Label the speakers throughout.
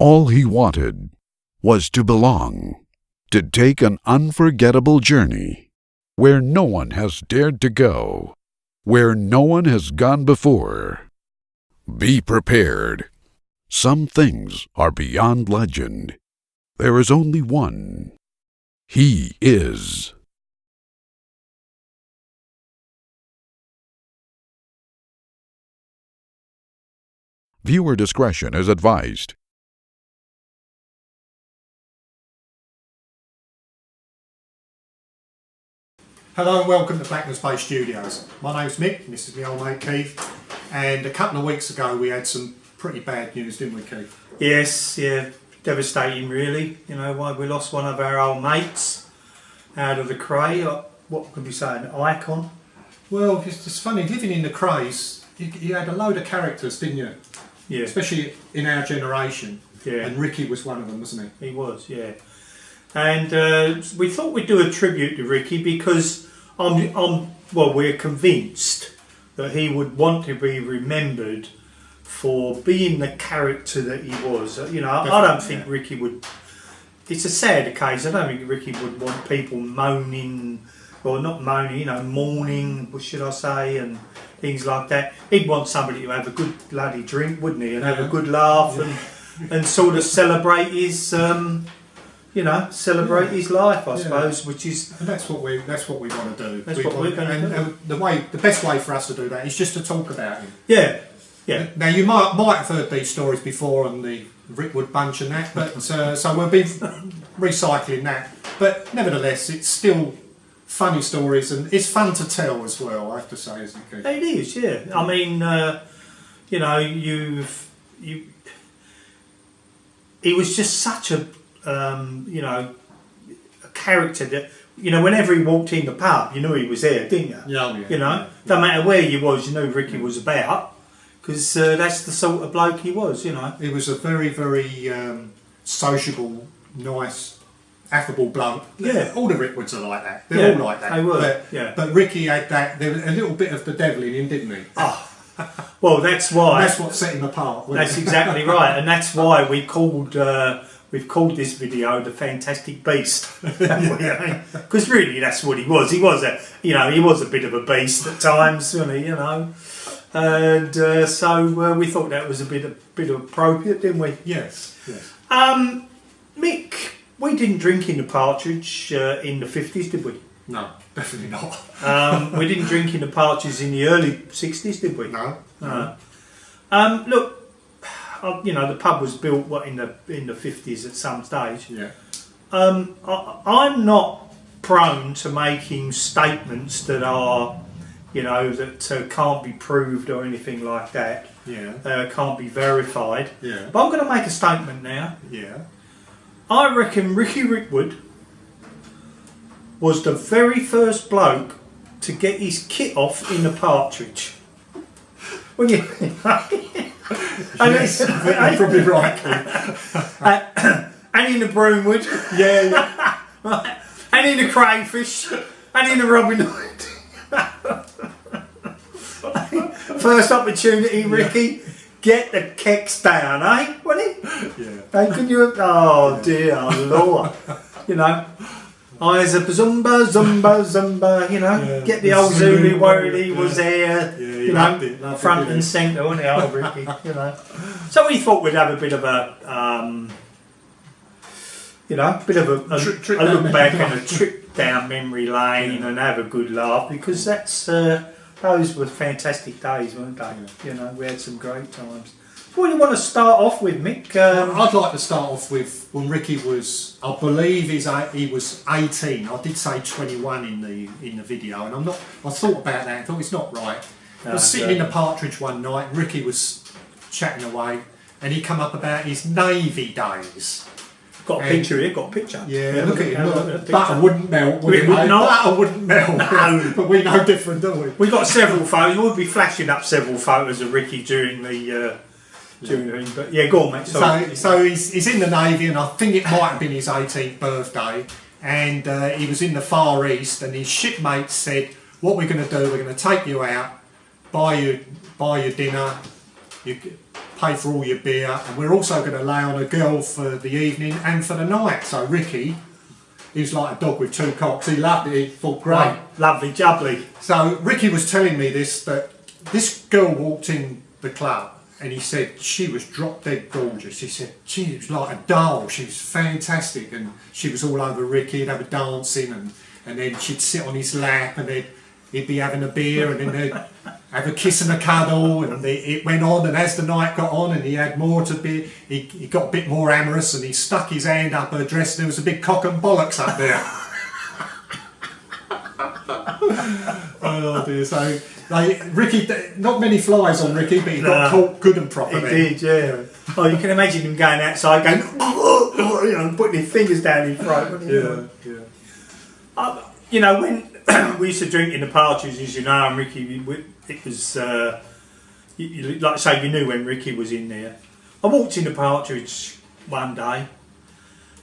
Speaker 1: All he wanted was to belong, to take an unforgettable journey where no one has dared to go, where no one has gone before. Be prepared. Some things are beyond legend. There is only one. He is. Viewer discretion is advised.
Speaker 2: Hello and welcome to Blackmans Bay Studios. My name's Mick, and this is my old mate Keith. And a couple of weeks ago we had some pretty bad news, didn't we, Keith?
Speaker 3: Yes, yeah, devastating really. You know, why we lost one of our old mates out of the cray. What could we say, an icon?
Speaker 2: Well, it's funny, living in the crays, you had a load of characters, didn't you?
Speaker 3: Yeah.
Speaker 2: Especially in our generation.
Speaker 3: Yeah.
Speaker 2: And Ricky was one of them, wasn't he?
Speaker 3: He was, yeah. And we thought we'd do a tribute to Ricky because we're convinced that he would want to be remembered for being the character that he was. You know, I don't think Ricky would. It's a sad case. I don't think Ricky would want people moaning, or not moaning, you know, mourning, what should I say, and things like that. He'd want somebody to have a good bloody drink, wouldn't he, and have a good laugh and sort of celebrate his. Celebrate his life, I suppose, which is.
Speaker 2: And that's what we want to do.
Speaker 3: That's what we're going to do.
Speaker 2: The best way for us to do that is just to talk about him.
Speaker 3: Yeah, yeah.
Speaker 2: Now you might have heard these stories before on the Rickwood bunch and that, but so we'll be recycling that. But nevertheless, it's still funny stories, and it's fun to tell as well. I have to say, isn't it?
Speaker 3: It is, yeah. I mean, he was just such a. A character that, whenever he walked in the pub, you knew he was there, didn't you?
Speaker 2: Yeah.
Speaker 3: No matter where you was, you knew Ricky was about, because that's the sort of bloke he was, He
Speaker 2: was a very, very sociable, nice, affable bloke.
Speaker 3: Yeah.
Speaker 2: All the Rickwoods are like that. They're all like that.
Speaker 3: They were,
Speaker 2: But Ricky had that, there was a little bit of the devil in him, didn't he?
Speaker 3: Oh. Well, that's why.
Speaker 2: That's what set him apart.
Speaker 3: That's exactly right, and that's why we've called this video "The Fantastic Beast," because really that's what he was. He was a bit of a beast at times, wasn't he? And so we thought that was a bit appropriate, didn't we?
Speaker 2: Yes.
Speaker 3: Mick, we didn't drink in the Partridge in the 50s, did we?
Speaker 2: No, definitely not.
Speaker 3: We didn't drink in the Partridge in the early 60s, did we?
Speaker 2: No.
Speaker 3: Look, the pub was built in the 50s at some stage.
Speaker 2: Yeah.
Speaker 3: I'm not prone to making statements that are, that can't be proved or anything like that.
Speaker 2: Yeah.
Speaker 3: Can't be verified.
Speaker 2: Yeah.
Speaker 3: But I'm going to make a statement now.
Speaker 2: Yeah.
Speaker 3: I reckon Ricky Rickwood was the very first bloke to get his kit off in the Partridge. When you.
Speaker 2: Yes, you're probably right.
Speaker 3: And in the Broomwood.
Speaker 2: Yeah.
Speaker 3: Right. And in the Crayfish. And in the Robin Hood. First opportunity, Ricky. Get the kecks down, eh? Wasn't it?
Speaker 2: Yeah.
Speaker 3: Hey, can you? Oh dear Lord. Eyes up, zumba, get the old Zulu word, he was there,
Speaker 2: loved it,
Speaker 3: front and centre, wasn't he, old Ricky, So we thought we'd have a bit of a, a look back and a trip down memory lane and have a good laugh, because those were fantastic days, weren't they? We had some great times. What do you want to start off with, Mick?
Speaker 2: I'd like to start off with when Ricky was, I believe he was 18. I did say 21 in the video, and I thought about that. I thought it's not right. I was sitting in the Partridge one night, and Ricky was chatting away, and he come up about his Navy days.
Speaker 3: Got a picture here. Got a picture.
Speaker 2: Yeah, look at him. Butter wouldn't melt.
Speaker 3: Would not.
Speaker 2: Butter wouldn't melt. No. But we know different, don't we?
Speaker 3: We got several photos. We'll be flashing up several photos of Ricky during the. But yeah, go on, mate.
Speaker 2: So he's in the Navy, and I think it might have been his 18th birthday, and he was in the Far East, and his shipmates said, "What we're going to do? We're going to take you out, buy you dinner, pay for all your beer, and we're also going to lay on a girl for the evening and for the night. So Ricky, he was like a dog with two cocks. He loved it. He thought, great.
Speaker 3: Lovely jubbly.
Speaker 2: So Ricky was telling me this, that this girl walked in the club and he said she was drop dead gorgeous. He said she was like a doll. She was fantastic, and she was all over Ricky. He'd have her dancing, and then she'd sit on his lap, and he'd be having a beer, and then they'd have a kiss and a cuddle, and it went on. And as the night got on, and he had more to be, he got a bit more amorous, and he stuck his hand up her dress, and there was a big cock and bollocks up there. Oh dear. So Ricky, not many flies on Ricky, but he got caught good and proper.
Speaker 3: He did, yeah. Oh, you can imagine him going outside, going, you know, putting his fingers down his throat. Yeah. You know, when we used to drink in the Partridge, as you know, and Ricky, it was like I say, you knew when Ricky was in there. I walked in the Partridge one day,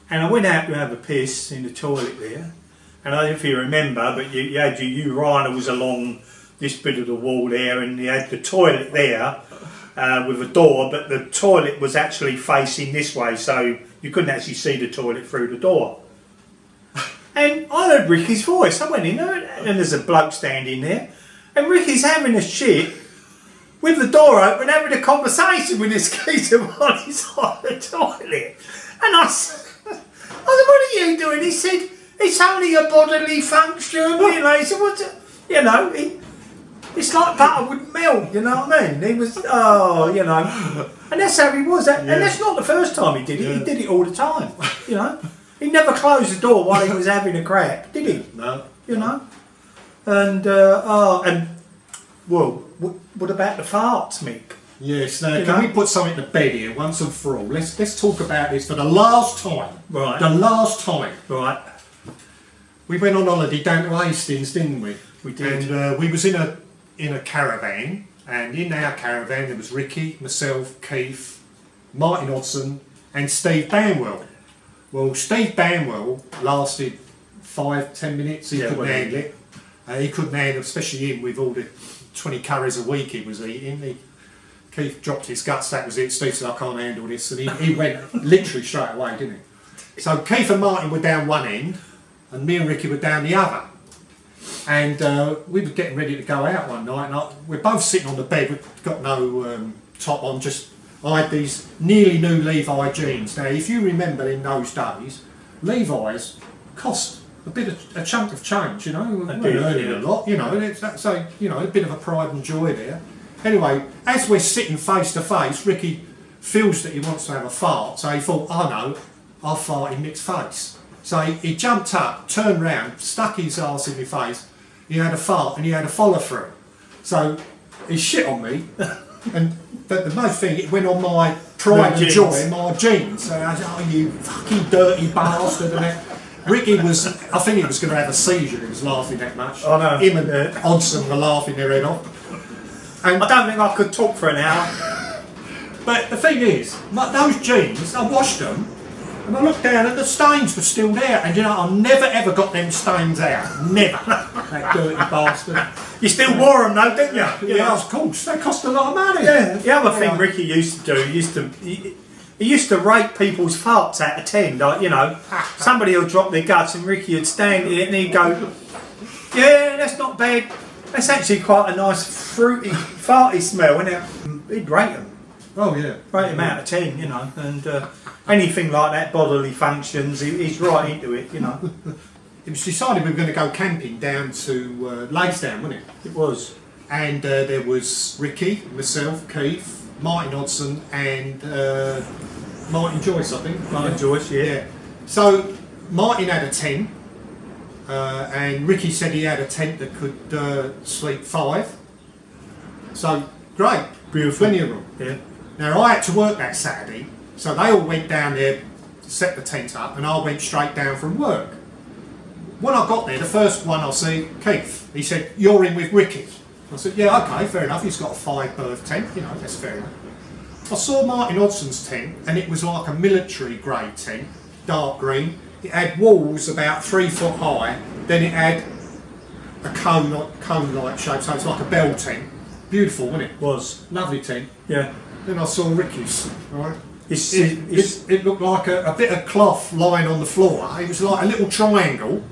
Speaker 3: and I went out to have a piss in the toilet there. And I don't know if you remember, but you had your urinal was along this bit of the wall there, and you had the toilet there with a door, but the toilet was actually facing this way, so you couldn't actually see the toilet through the door. And I heard Ricky's voice. I went in there, and there's a bloke standing there, and Ricky's having a shit with the door open, having a conversation with this geezer while he's on the toilet. And I said, what are you doing? He said, it's only a bodily function, you know. He said, what's it? You know, it's like butter wouldn't melt, you know what I mean? He was, you know. And that's how he was. And that's not the first time he did it. He did it all the time, you know. He never closed the door while he was having a crap, did he?
Speaker 2: No.
Speaker 3: You know. And, well, what about the farts, Mick?
Speaker 2: Yes, now can we put something to bed here once and for all? Let's talk about this for the last time.
Speaker 3: Right.
Speaker 2: The last time.
Speaker 3: Right.
Speaker 2: We went on holiday down to Hastings, didn't we?
Speaker 3: We did.
Speaker 2: And we was in a caravan, and in our caravan there was Ricky, myself, Keith, Martin Hodson, and Steve Banwell. Well, Steve Banwell lasted 5-10 minutes. He couldn't handle it. He couldn't handle, especially him with all the 20 curries a week he was eating. Keith dropped his guts. That was it. Steve said, "I can't handle this," and he went literally straight away, didn't he? So Keith and Martin were down one end, and me and Ricky were down the other. And we were getting ready to go out one night, and we're both sitting on the bed. We've got no top on, I had these nearly new Levi jeans. Now, if you remember in those days, Levi's cost a chunk of change, you know. We weren't earning a lot, you know. So, you know, a bit of a pride and joy there. Anyway, as we're sitting face to face, Ricky feels that he wants to have a fart, so he thought, oh no, I'll fart in Nick's face. So he jumped up, turned round, stuck his arse in my face. He had a fart and he had a follow through. So he shit on me, but the most thing, it went on my pride and joy, my jeans. So I said, "Oh, you fucking dirty bastard!" And that. Ricky was, I think he was going to have a seizure. He was laughing that much.
Speaker 3: Oh no!
Speaker 2: Him and Hodson were laughing their head off. And
Speaker 3: I don't think I could talk for an hour.
Speaker 2: But the thing is, those jeans, I washed them. And I looked down and the stains were still there, and you know, I never ever got them stains out. Never. That dirty bastard.
Speaker 3: You still wore them though, didn't you?
Speaker 2: Yeah, of course. They cost a lot of money.
Speaker 3: Yeah. The other thing Ricky used to do, he used to rate people's farts out of 10. Like, you know, somebody will drop their guts and Ricky would stand there and he'd go, "Yeah, that's not bad. That's actually quite a nice fruity, farty smell," and he'd rate them.
Speaker 2: Oh yeah.
Speaker 3: Rate them out of 10, you know, and anything like that, bodily functions, he's right into it, you know.
Speaker 2: It was decided we were going to go camping down to Lansdowne, wasn't it?
Speaker 3: It was.
Speaker 2: And there was Ricky, myself, Keith, Martin Hodson, and Martin Joyce, I think.
Speaker 3: Martin Joyce, yeah.
Speaker 2: So Martin had a tent, and Ricky said he had a tent that could sleep 5. So great,
Speaker 3: Beautiful.
Speaker 2: plenty of room.
Speaker 3: Yeah.
Speaker 2: Now I had to work that Saturday, so they all went down there to set the tent up, and I went straight down from work. When I got there, the first one I see, Keith, he said, "You're in with Ricky." I said, "Yeah, okay, fair enough, he's got a 5-berth tent, you know, that's fair enough." I saw Martin Hodson's tent, and it was like a military grade tent, dark green. It had walls about 3 foot high, then it had a cone-like shape, so it's like a bell tent. Beautiful, wasn't it?
Speaker 3: Was.
Speaker 2: Lovely tent.
Speaker 3: Yeah.
Speaker 2: Then I saw Ricky's, right?
Speaker 3: It's
Speaker 2: It looked like a bit of cloth lying on the floor. It was like a little triangle,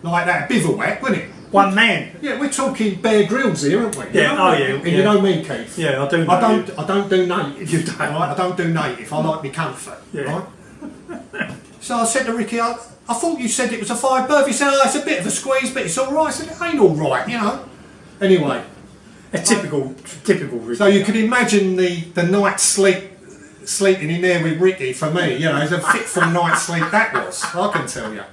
Speaker 2: like that, bivouac, wasn't it?
Speaker 3: one man.
Speaker 2: Yeah, we're talking Bear Grylls here, aren't we?
Speaker 3: Yeah,
Speaker 2: oh
Speaker 3: yeah.
Speaker 2: And you know me, Keith.
Speaker 3: Yeah, I do know
Speaker 2: I don't do native.
Speaker 3: You don't.
Speaker 2: Right? I don't do native. I like my comfort.
Speaker 3: Yeah.
Speaker 2: Right? So I said to Ricky, I thought you said it was a 5 berth. He said, oh, it's a bit of a squeeze, but it's all right. I said, it ain't all right, you know. Anyway.
Speaker 3: A typical Ricky.
Speaker 2: So you can imagine the night's sleeping in there with Ricky, for me, you know, it's a fitful night's sleep that was, I can tell you.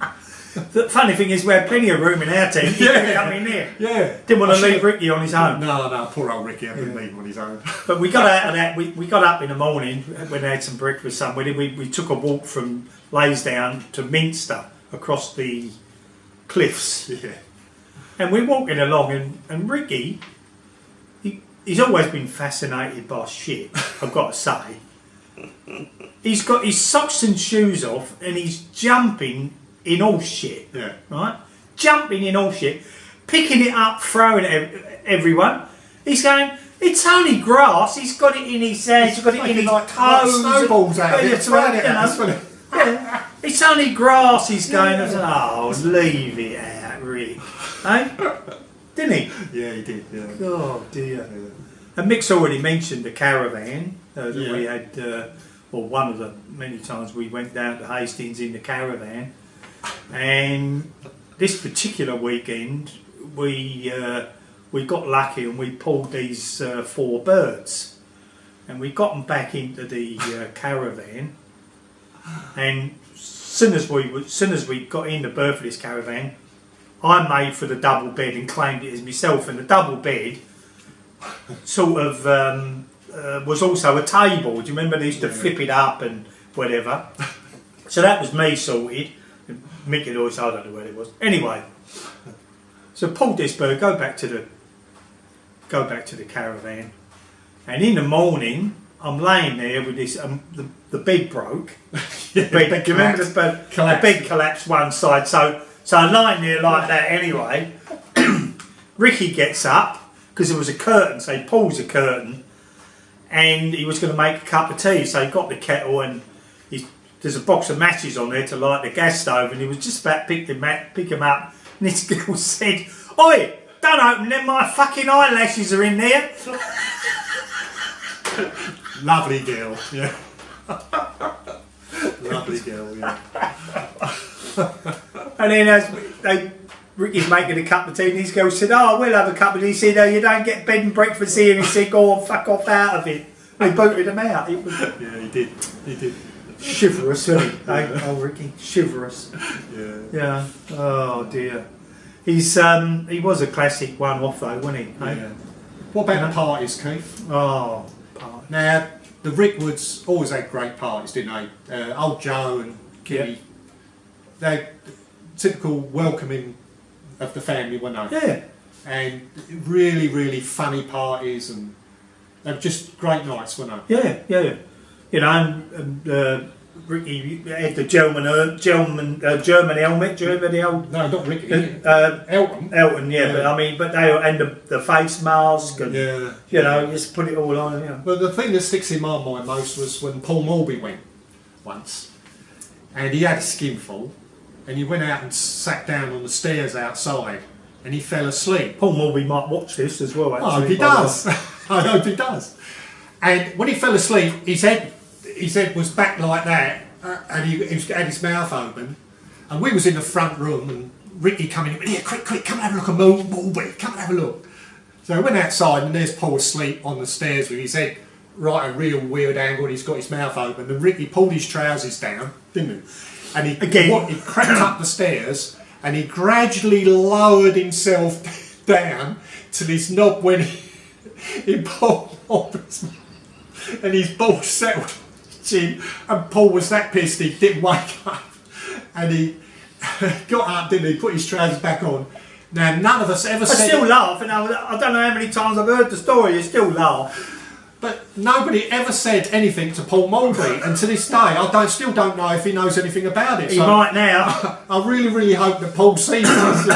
Speaker 3: The funny thing is, we had plenty of room in our tent. He could come in there.
Speaker 2: Yeah.
Speaker 3: Didn't want to leave Ricky on his own.
Speaker 2: No, poor old Ricky, I didn't leave him on his own.
Speaker 3: But we got out of that. We got up in the morning when they had some breakfast somewhere. We took a walk from Laysdown to Minster across the cliffs.
Speaker 2: Yeah.
Speaker 3: And we're walking along, and Ricky, he's always been fascinated by shit, I've got to say. He's got his socks and shoes off, and he's jumping in all shit.
Speaker 2: Yeah.
Speaker 3: Right? Jumping in all shit, picking it up, throwing it at everyone. He's going, it's only grass. He's got it in his hands. He's got it in his
Speaker 2: like
Speaker 3: toes.
Speaker 2: snowballs out of it.
Speaker 3: Yeah. It's only grass. He's going, oh, leave it out, Rick. Eh? Didn't he?
Speaker 2: Yeah, he did. Yeah.
Speaker 3: Oh dear. Yeah. And Mick's already mentioned the Caravan that we had, or one of the many times we went down to Hastings in the Caravan. And this particular weekend, we got lucky and we pulled these 4 birds, and we got them back into the Caravan. And as soon as we got in the berth of this Caravan, I made for the double bed and claimed it as myself. And the double bed sort of was also a table. Do you remember they used to flip it up and whatever? So that was me sorted. Mick had always, I don't know where it was. Anyway, so pulled this bird, go back to the Caravan, and in the morning I'm laying there with this. The bed broke. Do you remember the bed? The bed collapsed one side. So I'm lying there like that anyway. Ricky gets up because there was a curtain, so he pulls the curtain, and he was going to make a cup of tea. So he got the kettle and there's a box of matches on there to light the gas stove, and he was just about to pick them up, and this girl said, "Oi, don't open them, my fucking eyelashes are in there."
Speaker 2: Lovely girl, yeah. Lovely girl, yeah.
Speaker 3: And then as Ricky's making a cup of tea, and this girl said, "Oh, we'll have a cup of tea." He said, "Oh, you don't get bed and breakfast here." And he said, "Go on, fuck off out of it." They booted him out.
Speaker 2: Yeah, he did. He did.
Speaker 3: Chivalrous, isn't he? Oh, Ricky, chivalrous.
Speaker 2: Yeah.
Speaker 3: Yeah. Oh dear. He was a classic one-off though, wasn't he?
Speaker 2: Yeah. What about the parties, Keith?
Speaker 3: Oh, parties.
Speaker 2: Now, the Rickwoods always had great parties, didn't they? Old Joe and Kitty.
Speaker 3: Yeah.
Speaker 2: They're typical welcoming of the family, weren't they?
Speaker 3: Yeah.
Speaker 2: And really, really funny parties, and they were just great nights, weren't they?
Speaker 3: Yeah. You know, and Ricky had the German helmet. Do you remember the old?
Speaker 2: No, not Ricky.
Speaker 3: Elton. Yeah. But they and the face mask and you know, just put it all on. Yeah.
Speaker 2: Well, the thing that sticks in my mind most was when Paul Morby went once, and he had a skinful, and he went out and sat down on the stairs outside, and he fell asleep.
Speaker 3: Paul Morby might watch this as well. Actually,
Speaker 2: I hope he does. I hope he does. And when he fell asleep, his head was back like that, and he had his mouth open, and we was in the front room, and Ricky coming in, "Here, quick, come and have a look at Morby, come and have a look." So I went outside, and there's Paul asleep on the stairs with his head right at a real weird angle, and he's got his mouth open, and Ricky pulled his trousers down, didn't he? And he crept up the stairs, and he gradually lowered himself down to this knob when he pulled off his mouth. And his balls settled chin, and Paul was that pissed he didn't wake up, and he got up, didn't he, put his trousers back on. Now none of us ever said...
Speaker 3: I still laugh, and I don't know how many times I've heard the story, you still laugh.
Speaker 2: But nobody ever said anything to Paul Mulvey, and to this day I still don't know if he knows anything about it.
Speaker 3: He might now.
Speaker 2: I really, really hope that Paul sees this.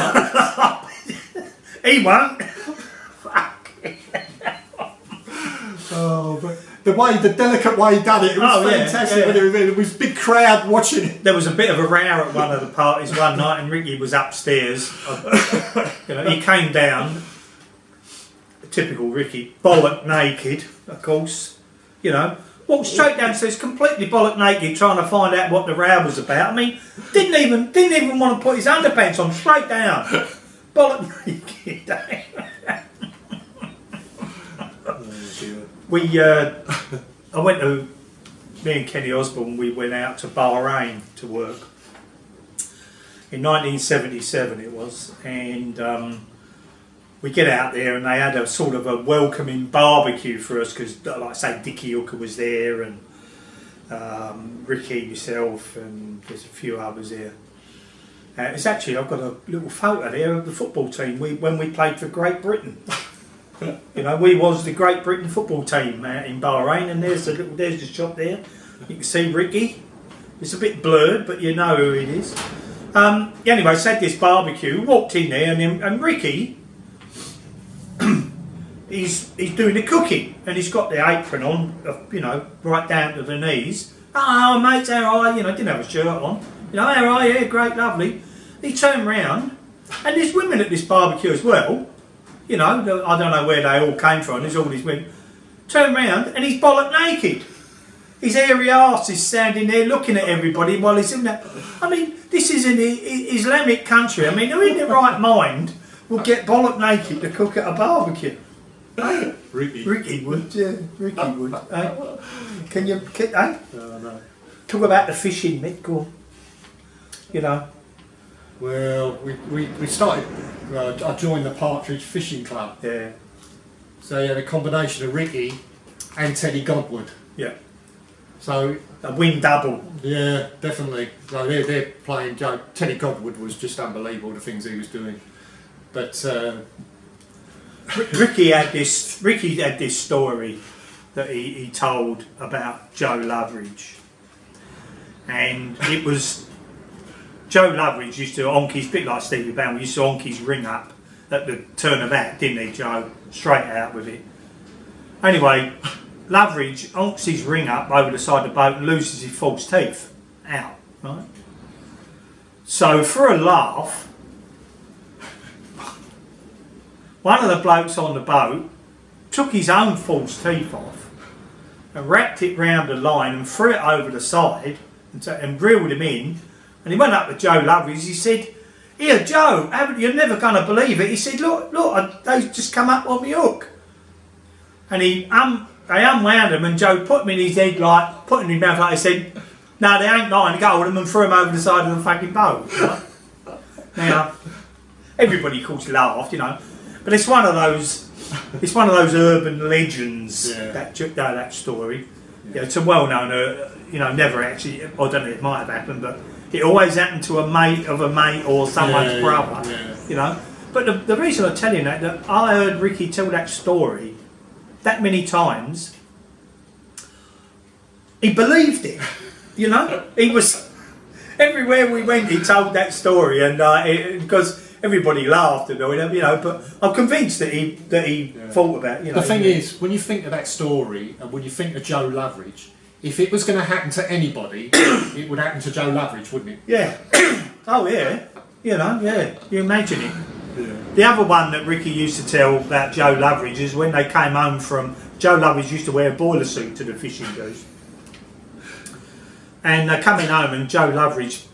Speaker 3: He won't.
Speaker 2: Oh, but the delicate way he done it was fantastic.
Speaker 3: Yeah.
Speaker 2: There was a big crowd watching it.
Speaker 3: There was a bit of a row at one of the parties one night, and Ricky was upstairs. He came down, typical Ricky, bollock naked, of course. Walked straight downstairs, completely bollock naked, trying to find out what the row was about. I mean, didn't even want to put his underpants on. Straight down, bollock naked. Me and Kenny Osborne, we went out to Bahrain to work in 1977 it was, and we get out there and they had a sort of a welcoming barbecue for us because, like I say, Dickie Hooker was there and Ricky, myself, and there's a few others there. It's actually, I've got a little photo there of the football team when we played for Great Britain. We was the Great Britain football team in Bahrain, and there's the shot there. You can see Ricky. It's a bit blurred, but you know who it is. Anyway, so had this barbecue, walked in there, and Ricky, he's doing the cooking, and he's got the apron on, right down to the knees. Oh, mate, how are you? Didn't have a shirt on. How are you? Great, lovely. He turned round, and there's women at this barbecue as well. I don't know where they all came from. There's all these women. Turn round and he's bollock naked. His hairy arse is standing there looking at everybody while he's in that. I mean, this is an Islamic country. I mean, who in their right mind will get bollock naked to cook at a barbecue? Ricky would, yeah. Ricky would. Can you, No. Talk about the fishing, Mick, go on.
Speaker 2: Well, we started. I joined the Partridge Fishing Club.
Speaker 3: Yeah.
Speaker 2: So you had a combination of Ricky and Teddy Godwood.
Speaker 3: Yeah.
Speaker 2: So
Speaker 3: a win double.
Speaker 2: Yeah, definitely. So they're playing. Teddy Godwood was just unbelievable, the things he was doing. But
Speaker 3: Ricky had this story that he told about Joe Loveridge, and it was. Joe Loveridge used to honk his, bit like Stevie Bowman, used to honk his ring up at the turn of hat, didn't he, Joe? Straight out with it. Anyway, Loveridge honks his ring up over the side of the boat and loses his false teeth out, right? So, for a laugh, one of the blokes on the boat took his own false teeth off and wrapped it round the line and threw it over the side and reeled him in. And he went up to Joe Loveridge. He said, "Here, Joe, you're never going to believe it." He said, "Look, they just come up on my hook." And they unwound them, and Joe put them in his head, like put them in his mouth, like he said, "No, they ain't lying." He got them and threw them over the side of the fucking boat. Right? Now, everybody, of course, laughed, but it's one of those urban legends. Yeah. That story. Yeah. It's a well-known, never actually. I don't know. It might have happened, but. It always happened to a mate of a mate or someone's brother, But the reason I'm telling you that I heard Ricky tell that story that many times, he believed it, He was, everywhere we went he told that story, and because everybody laughed and all, but I'm convinced that he thought about,
Speaker 2: The thing is, when you think of that story, and when you think of Joe Loveridge, if it was going to happen to anybody, it would happen to Joe Loveridge, wouldn't it?
Speaker 3: Yeah. Oh, yeah. Yeah. You imagine it. Yeah. The other one that Ricky used to tell about Joe Loveridge is when they came home from... Joe Loveridge used to wear a boiler suit to the fishing goes. And they're coming home and Joe Loveridge,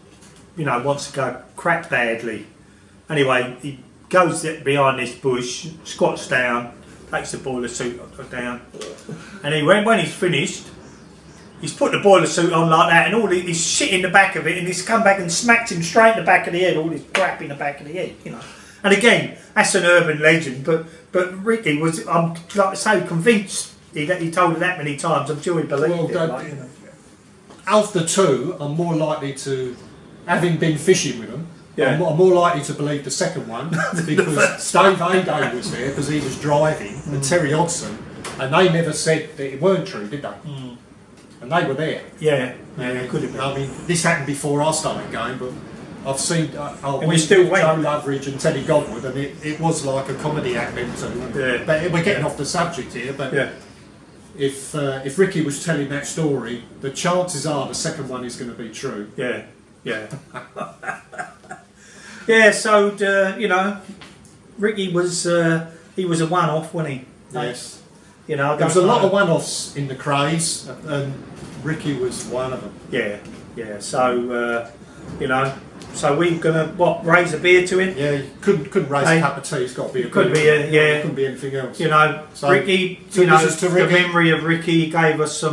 Speaker 3: wants to go crap badly. Anyway, he goes behind this bush, squats down, takes the boiler suit down. And when he's finished... He's put the boiler suit on like that, and all this shit in the back of it, and he's come back and smacked him straight in the back of the head, all this crap in the back of the head, And again, that's an urban legend, but Ricky was, I'm so convinced he told it that many times, I'm sure he believed it.
Speaker 2: Of the two, I'm more likely to, having been fishing with them,
Speaker 3: yeah.
Speaker 2: I'm more likely to believe the second one, because Dave Ado was there, because he was driving, and Terry Hodson, and they never said that it weren't true, did they? Mm. And they were there.
Speaker 3: Yeah, it could have been.
Speaker 2: I mean, this happened before I started going, but I've seen.
Speaker 3: We still went.
Speaker 2: Joe Loveridge and Teddy Godwood, and it was like a comedy act then too.
Speaker 3: Yeah.
Speaker 2: But we're getting off the subject here, but if Ricky was telling that story, the chances are the second one is going to be true.
Speaker 3: Yeah, yeah. Yeah, so, you know, Ricky was, he was a one-off, wasn't he?
Speaker 2: Yes.
Speaker 3: You know,
Speaker 2: there was a lot of one-offs in the craze, and Ricky was one of them.
Speaker 3: Yeah, yeah. So, you know, so we're gonna raise a beer to him.
Speaker 2: Yeah, you couldn't raise a cup of tea. It's got to be a
Speaker 3: could
Speaker 2: beer.
Speaker 3: Be a, yeah.
Speaker 2: It couldn't be anything else.
Speaker 3: You know, so, Ricky.
Speaker 2: So
Speaker 3: you know,
Speaker 2: to
Speaker 3: the
Speaker 2: Ricky.
Speaker 3: memory of Ricky gave us so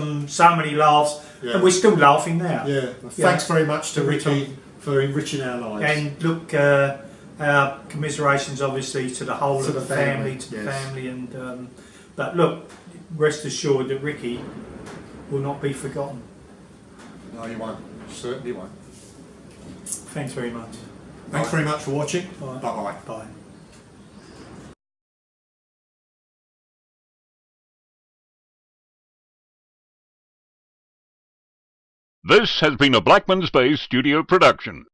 Speaker 3: many laughs, and we're still laughing now.
Speaker 2: Yeah. Well, thanks very much to Ricky for enriching our lives.
Speaker 3: And look, our commiserations obviously to the whole of the family, and but look, rest assured that Ricky will not be forgotten.
Speaker 2: No, you won't. Certainly won't.
Speaker 3: Thanks very much.
Speaker 2: Thanks very much for watching.
Speaker 3: Bye.
Speaker 2: Bye-bye.
Speaker 3: Bye.
Speaker 4: This has been a Blackmans Bay Studio production.